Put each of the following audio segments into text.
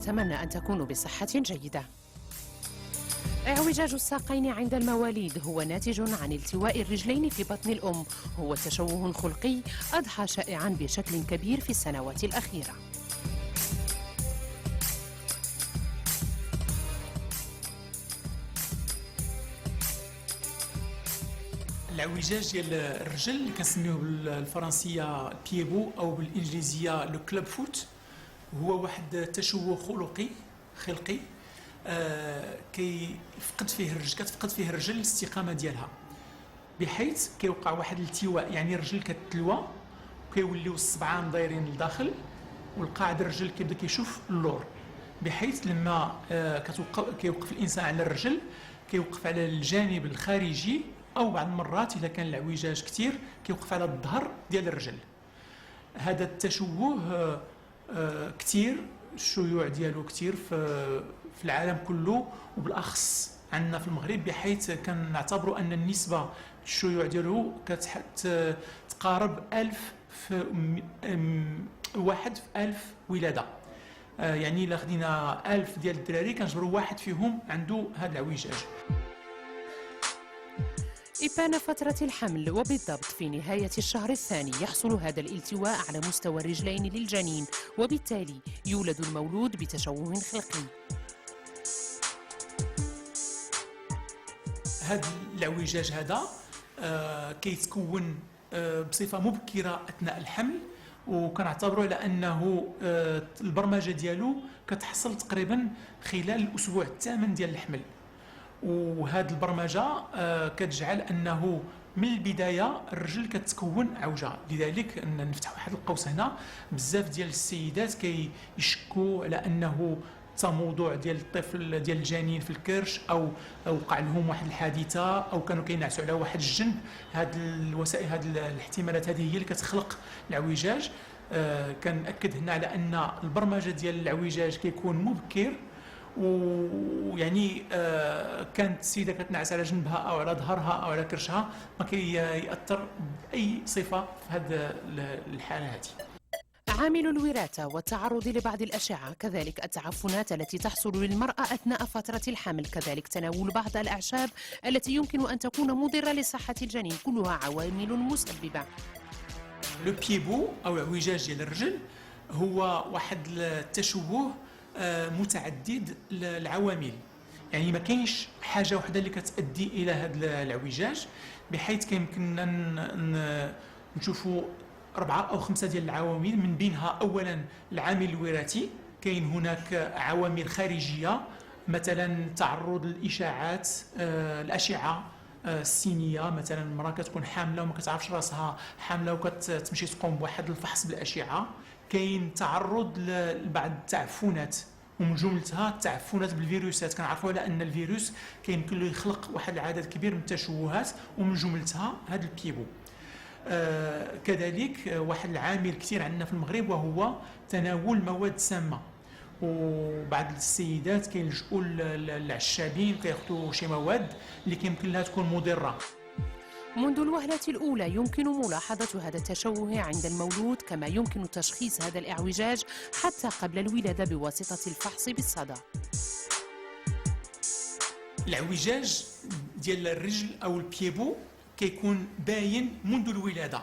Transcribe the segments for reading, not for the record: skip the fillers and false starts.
أتمنى أن تكونوا بصحة جيدة. اعوجاج الساقين عند المواليد هو ناتج عن التواء الرجلين في بطن الأم. هو تشوه خلقي أضحى شائعا بشكل كبير في السنوات الأخيرة. العوجاج ديال الرجل اللي كنسميوه بالفرنسيه بيبو او بالانجليزيه لو كلوب فوت هو واحد التشوه خلقي كتفقد فيه الرجل الاستقامه ديالها، بحيث كيوقع واحد الالتواء، يعني الرجل كتلوى وكيوليو الصبعان دايرين لداخل والقاعد الرجل كيبدا كيشوف اللور، بحيث لما كيوقف الانسان على الرجل كيوقف على الجانب الخارجي، او بعض المرات اذا كان العوجاج كثير كيوقف على الظهر ديال الرجل. هذا التشوه كثير، الشيوع ديالو كثير في العالم كله وبالاخص عندنا في المغرب، بحيث كنعتبروا ان النسبه الشيوع ديالو كتقارب 1000 في واحد في 1000 ولاده. يعني الا خدينا 1000 ديال الدراري كنجبروا واحد فيهم عنده هذا العوجاج. إبان فترة الحمل وبالضبط في نهاية الشهر الثاني يحصل هذا الالتواء على مستوى الرجلين للجنين، وبالتالي يولد المولود بتشوه خلقي. هذا العوجاج هذا كيتكون بصفة مبكرة أثناء الحمل، وكنعتبروا على أنه البرمجة ديالو كتحصل تقريبا خلال الأسبوع الثامن ديال الحمل. وهذه البرمجه كتجعل انه من البدايه الرجل كتكون عوجه. لذلك نفتح واحد القوس هنا، بزاف ديال السيدات كيشكوا على انه موضوع ديال الطفل ديال الجنين في الكرش، او وقع لهم واحد الحادثه، او كانوا كينعسوا على واحد الجنب. هاد الوسائل، هاد الاحتمالات هذه هي اللي كتخلق العوجاج. كنأكد هنا على ان البرمجه ديال العوجاج كيكون مبكر، ويعني كانت السيده كتنعس على جنبها او على ظهرها او على كرشها ما كيأثر باي صفه في هذه الحاله هذه. عامل الوراثة والتعرض لبعض الأشعة، كذلك التعفنات التي تحصل للمرأة أثناء فترة الحمل، كذلك تناول بعض الأعشاب التي يمكن أن تكون مضرة لصحة الجنين، كلها عوامل مسببة. لو بيبو او اعوجاج ديال الرجل هو واحد التشوه متعدد العوامل، يعني ما كاينش حاجه واحده اللي كتؤدي الى هذا العوجاج، بحيث كيمكننا نشوفوا 4 أو 5 ديال العوامل. من بينها اولا العامل الوراثي، كاين هناك عوامل خارجيه مثلا تعرض للاشاعات، الاشعه السينيه، مثلا المراه كتكون حامله وما كتعرفش راسها حامله وكتمشي تقوم بواحد الفحص بالاشعه. كاين تعرض لبعض التعفنات، ومن جملتها التعفنات بالفيروسات. كنعرفوا على ان الفيروس كيمكن له يخلق واحد العدد كبير من التشوهات، ومن جملتها هذا البيبو. كذلك واحد العامل كثير عندنا في المغرب وهو تناول مواد سامه، وبعض السيدات كيلجؤوا للعشابين كياخذوا شي مواد اللي كيمكن لها تكون مضره. منذ الوهلة الأولى يمكن ملاحظة هذا التشوه عند المولود، كما يمكن تشخيص هذا الإعوجاج حتى قبل الولادة بواسطة الفحص بالصدى. العوجاج ديال الرجل أو البيبو كيكون باين منذ الولادة.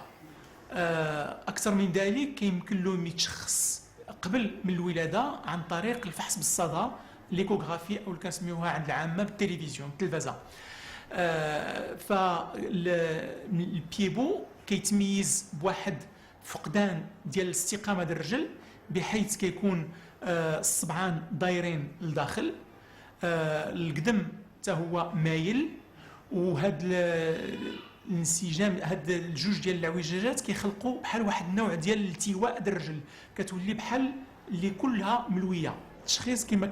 أكثر من ذلك كيمكن له يتشخص قبل من الولادة عن طريق الفحص بالصدى، ليكوغرافي أو اللي كنسميوها عند العامة بالتلفزيون، بالتلفزة. فالبيبو كيتميز بواحد فقدان ديال الاستقامه ديال الرجل، بحيث كيكون الصبعان دايرين لداخل، القدم حتى هو مايل، وهاد الانسجام، هاد الجوج ديال العوجاجات كيخلقوا بحال واحد النوع ديال الالتواء ديال الرجل، كتولي بحال اللي كلها ملويه. التشخيص كما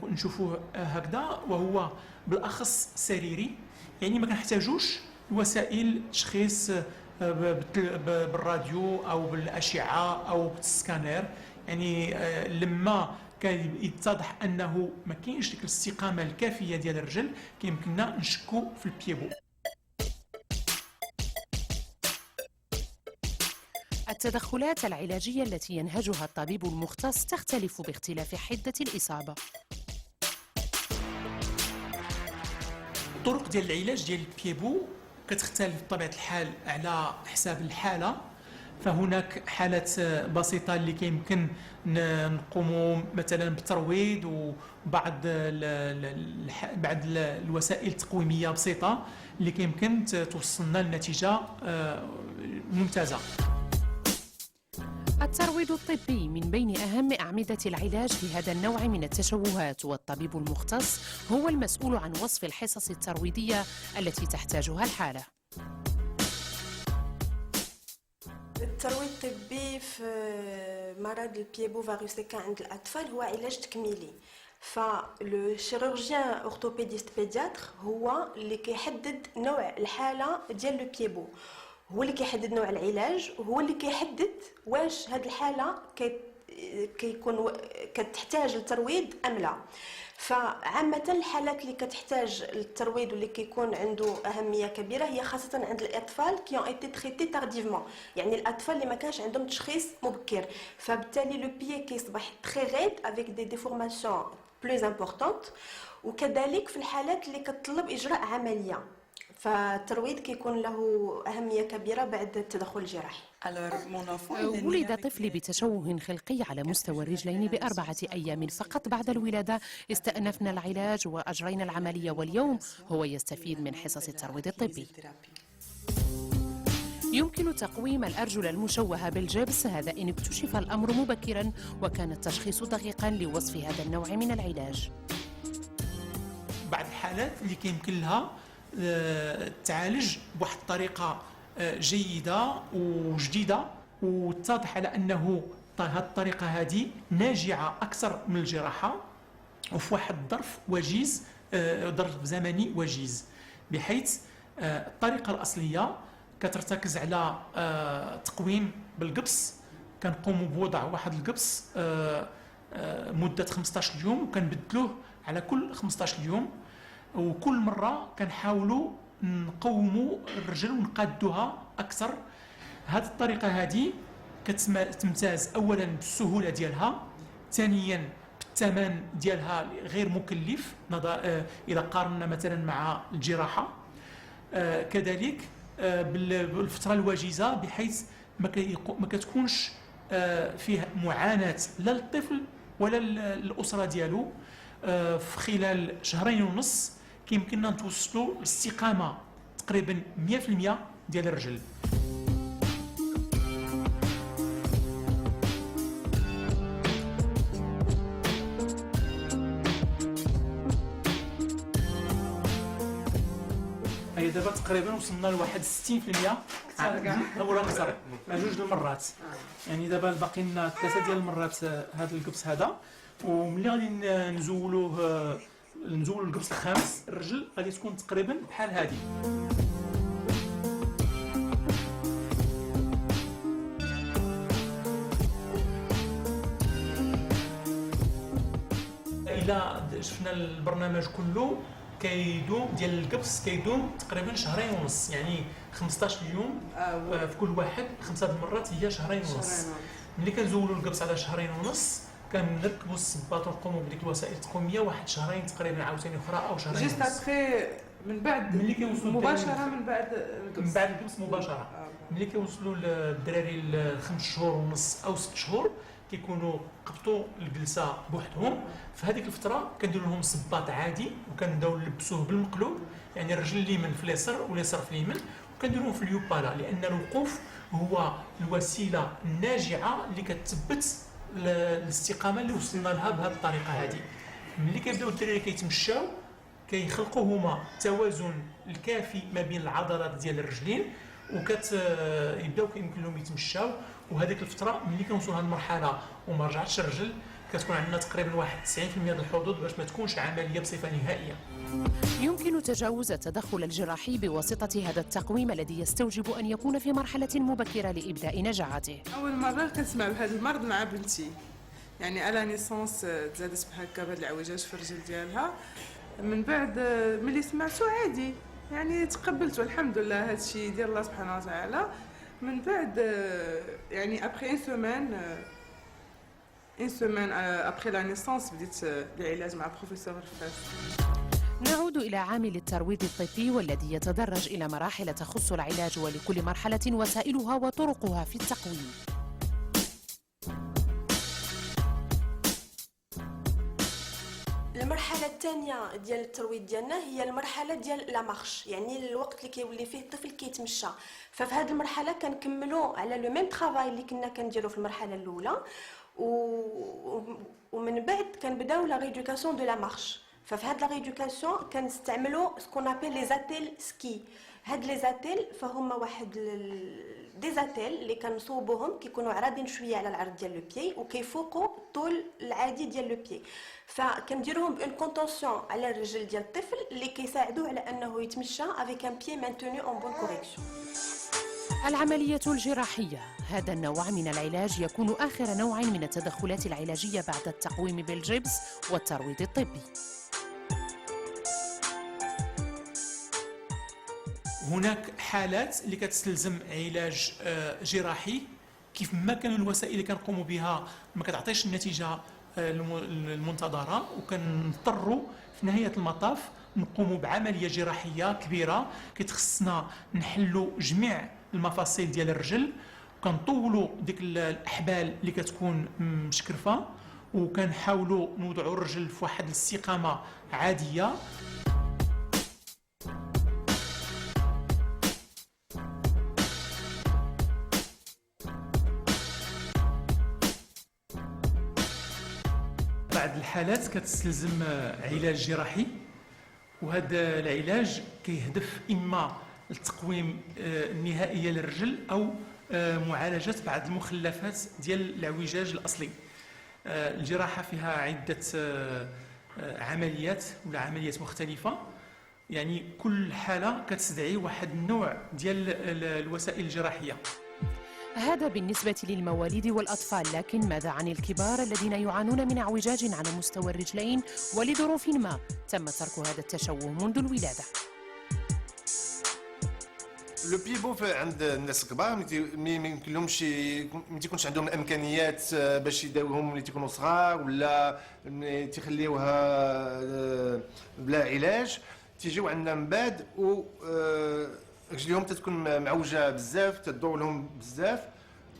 كنشوفوه هكذا، وهو بالاخص سريري، يعني ما كنحتاجوش وسائل تشخيص بالراديو او بالاشعه او بالسكانير. يعني لما كان يتضح انه ما كاينش ديك الاستقامه الكافيه ديال الرجل كيمكننا نشكو في البيبو. التدخلات العلاجية التي ينهجها الطبيب المختص تختلف باختلاف حدة الإصابة. الطرق ديال العلاج ديال البيبو كتختلف بطبيعة الحال على حساب الحالة. فهناك حالات بسيطة اللي كيمكن نقوموا مثلا بالترويض وبعض بعض الوسائل التقويمية بسيطة اللي كيمكن توصلنا لنتيجة ممتازة. الترويض الطبي من بين أهم أعمدة العلاج في هذا النوع من التشوهات، والطبيب المختص هو المسؤول عن وصف الحصص الترويضية التي تحتاجها الحالة. الترويض الطبي في مرض البيبو فاروسيكا عند الأطفال هو علاج تكميلي. فلو شيروجيان اورثوبيديست بيدياتر هو اللي كيحدد نوع الحالة ديال لو بيبو، هو اللي كيحدد نوع العلاج، وهو اللي كيحدد واش هاد الحالة كيكون كتحتاج للترويض أم لا. فعامة الحالات اللي كتحتاج الترويض واللي كيكون عنده أهمية كبيرة هي خاصة عند الأطفال qui ont été traités tardivement، يعني الأطفال اللي ما كانش عندهم تشخيص مبكر، فبالتالي لو بيي كيصبح très raide avec des déformations plus importantes، وكذلك في الحالات اللي كتطلب إجراء عملية فالترويض كيكون له أهمية كبيرة بعد التدخل الجراحي. ولد طفلي بتشوه خلقي على مستوى الرجلين ب4 أيام فقط بعد الولادة. استأنفنا العلاج وأجرينا العملية، واليوم هو يستفيد من حصص الترويض الطبي. يمكن تقويم الأرجل المشوهة بالجبس، هذا إن اكتشف الأمر مبكرا وكان التشخيص دقيقا لوصف هذا النوع من العلاج. بعض الحالات اللي كيمكن لها تعالج بواحد الطريقة جيدة وجديدة، واتضح على أنه هذه الطريقة هذه ناجعة أكثر من الجراحة وفي واحد ظرف وجيز، ظرف زمني وجيز، بحيث الطريقة الأصلية كترتكز على تقويم بالقبس. كنقوموا بوضع واحد القبس مدة 15 يوم وكنبدلوه على كل 15 يوم، وكل مرة كنحاولوا نقوموا الرجل ونقادوها أكثر. هذه الطريقة هذه كتمتاز أولا بالسهولة ديالها، ثانيا بالثمن ديالها غير مكلف إذا قارنا مثلا مع الجراحة، كذلك بالفترة الوجيزة بحيث ما كتكونش فيه معاناة لا للطفل ولا الأسرة ديالو. في خلال 2.5 شهر كيمكننا نتوصلوا لاستقامة تقريبا 100% ديال الرجل. هي دابا تقريبا وصلنا لواحد 60% ولا اكثر، 2 المرات. يعني دابا باقي لنا 3 ديال المرات هذا القبس هذا، وملي غادي نزولوا القبس الخامس الرجل غادي تكون تقريبا بحال هذه. إلا شفنا البرنامج كله كيدوم ديال القبس كيدوم تقريبا 2.5 شهر، يعني 15 يوم في كل واحد. 5 المرات هي 2.5 شهر. ملي كنزولوا القبس على 1.5 شهر كنركبوا الصباط ونقوموا بديك الوسائل التقويميه 1 شهر تقريبا عاوتاني اخرى او 1.5 شهر. جيست ابخي من بعد ملي كيوصلوا مباشره من بعد القبس مباشره. ملي كيوصلوا الدراري ل 5 شهور ونص او 6 شهور كيكونوا قبطوا الجلسه بوحدهم. في هذيك الفتره كنديروا لهم صباط عادي وكنبداو نلبسوه بالمقلوب، يعني الرجل اليمين في اليسار واليسار في اليمين، وكنديروهم في اليوبالا، لان الوقوف هو الوسيله الناجعه اللي كتثبت الاستقامه اللي وصلنا لها بهذه الطريقه هذه. ملي كيبداو الدراري كيتمشاو كيخلقوا هما التوازن الكافي ما بين العضلات ديال الرجلين، وكتبداو كيمكن لهم يتمشاو. وهذيك الفتره ملي كنوصلوا لهذه المرحله وما رجعتش الرجل كتكون عندنا تقريبا واحد 90% ديال الحدود باش ما تكونش عمليه بصفه نهائيه. يمكن تجاوز التدخل الجراحي بواسطة هذا التقويم الذي يستوجب أن يكون في مرحلة مبكرة لإبداء نجاعته. أول مرة كنسمع بهذا المرض مع بنتي، يعني على نيسونس تزادت بهكا بهاد العوجاج في الرجل ديالها. من بعد ملي سمعتو عادي يعني تقبلت، والحمد لله هادشي ديال الله سبحانه وتعالى. من بعد يعني ابخي ان سومان ابخي لا نيسونس بديت العلاج مع بروفيسور رفاس. نعود إلى عامل الترويض الطبي والذي يتدرج إلى مراحل تخص العلاج، ولكل مرحلة وسائلها وطرقها في التقويم. المرحله الثانيه ديال الترويض ديالنا هي المرحله ديال لا مارش، يعني الوقت اللي كيولي فيه الطفل كيتمشى. ففي هذه المرحله كنكملوا على لو ميم طرافاي اللي كنا كنديرو في المرحله الاولى، ومن بعد كنبداو لا ريدوكاسيون دو لا مارش. ففي هاد لا ريدوكاسيون كنستعملوا سكون ابل لي زاتيل سكي. هاد لي زاتيل فهما واحد دي زاتيل اللي كنصوبوهم كيكونوا عراضين شويه على العرض ديال لو بيي وكيفوقوا الطول العادي ديال لو بيي. فكنديروهم بون كونطونسيون على الرجل ديال الطفل اللي كيساعدوه على انه يتمشى افيك ان بيي مانتوني اون بون كوريكسيون. العملية الجراحية، هذا النوع من العلاج يكون آخر نوع من التدخلات العلاجية بعد التقويم بالجبس والترويض الطبي. هناك حالات اللي كتستلزم علاج جراحي، كيف ما كانوا الوسائل اللي كنقوموا بها ما كتعطيش النتيجه المنتظره، وكنضطروا في نهايه المطاف نقوموا بعمليه جراحيه كبيره كتخصنا نحلوا جميع المفاصل ديال الرجل، وكنطولوا ديك الاحبال اللي كتكون مشكرفه، وكنحاولوا نوضعوا الرجل في واحد الاستقامه عاديه. بعض الحالات كتستلزم علاج جراحي، وهذا العلاج كيهدف اما التقويم النهائي للرجل او معالجه بعض المخلفات ديال الاعوجاج الاصلي. الجراحه فيها عده عمليات ولا عمليات مختلفه، يعني كل حاله كتستدعي واحد النوع ديال الوسائل الجراحيه. هذا بالنسبة للمواليد والأطفال، لكن ماذا عن الكبار الذين يعانون من اعوجاج على مستوى الرجلين ولظروف ما تم ترك هذا التشوه منذ الولادة؟ لو بيبو عند الناس الكبار ما يمكنلهمش، ما تيكونش عندهم الامكانيات باش يداوهم ملي تيكونوا صغار، ولا تيخليوها بلا علاج، تيجيو عندنا من بعد و رجليهم تتكون معوجه بزاف، تدور لهم بزاف.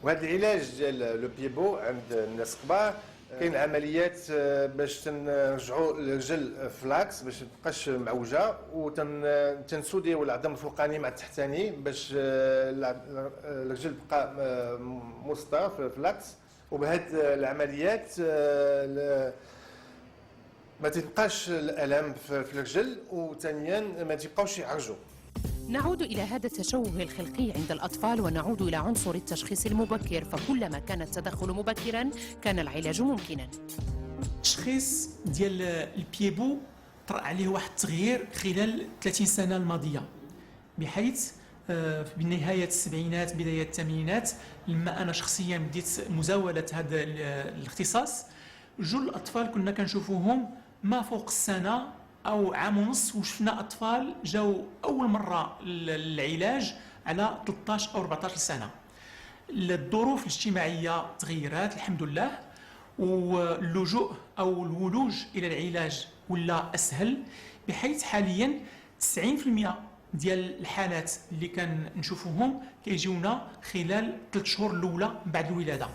وهذا العلاج ديال لو بيبو عند الناس الكبار كاين عمليات باش تنرجعوا الرجل فلاكس باش ما تبقاش معوجه، وتنسوديو العظم الفوقاني مع التحتاني باش الرجل تبقى مسطره فلاكس. وبهاد العمليات ما تبقاش الالم في الرجل، وثانيا ما تبقاوش يعرجوا. نعود إلى هذا التشوه الخلقي عند الأطفال، ونعود إلى عنصر التشخيص المبكر، فكلما كان التدخل مبكراً كان العلاج ممكناً. التشخيص ديال البيبو طرأ عليه واحد التغيير خلال 30 سنة الماضية، بحيث في نهاية السبعينات بداية الثمانينات لما أنا شخصياً بديت مزاولة هذا الاختصاص، جل الأطفال كنا كنشوفوهم ما فوق السنة أو عام ونص، وشفنا أطفال جاو أول مرة للعلاج على 13 أو 14 سنة. الظروف الاجتماعية تغيرات الحمد لله، واللجوء أو الولوج إلى العلاج ولا أسهل، بحيث حاليا 90% ديال الحالات اللي كنشوفوهم كيجيونا خلال 3 شهور الأولى بعد الولادة.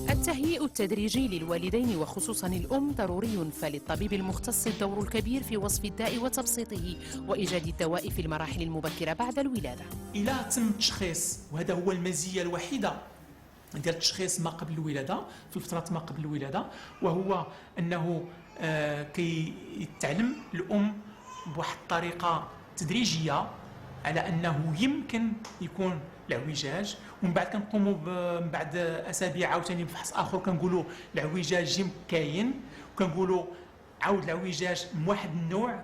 التهيئ التدريجي للوالدين وخصوصا الأم ضروري، فللطبيب المختص الدور الكبير في وصف الداء وتبسيطه وإيجاد الدواء في المراحل المبكرة بعد الولادة. إلى تم التشخيص، وهذا هو المزية الوحيدة ديال التشخيص ما قبل الولادة في الفترات ما قبل الولادة، وهو أنه كيتعلم الأم بواحد الطريقة تدريجية على أنه يمكن يكون الاعوجاج، ومن بعد كنقوموا من بعد اسابيع عاوتاني بفحص اخر كنقولوا الاعوجاج كاين، وكنقولوا عاود الاعوجاج من واحد النوع.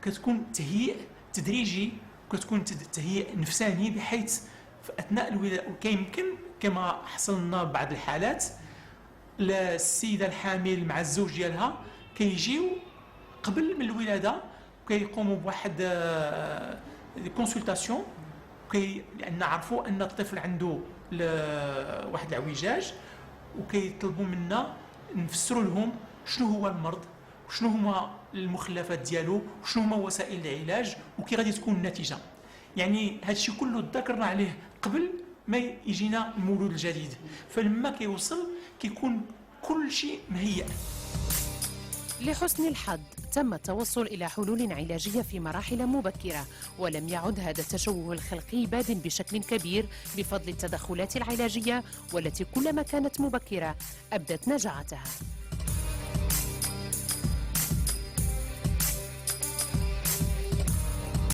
كتكون تهيئ تدريجي وكتكون تهيئ نفساني، بحيث في اثناء الولاده كيمكن كما حصل لنا بعض الحالات السيده الحامل مع الزوج ديالها كيجيو قبل من الولاده وكيقوموا بواحد كونسلطاسيون، لان نعرفوا ان الطفل عنده واحد العوجاج، وكيطلبوا منا نفسروا لهم شنو هو المرض، وشنو هما المخلفات ديالو، وشنو هما وسائل العلاج، وكي غادي تكون النتيجه. يعني هادشي كله تذكرنا عليه قبل ما يجينا المولود الجديد، فلما كيوصل كيكون كل شيء مهيأ. لحسن الحظ تم التوصل إلى حلول علاجية في مراحل مبكرة، ولم يعد هذا التشوه الخلقي باد بشكل كبير بفضل التدخلات العلاجية، والتي كلما كانت مبكرة أبدت نجاعتها.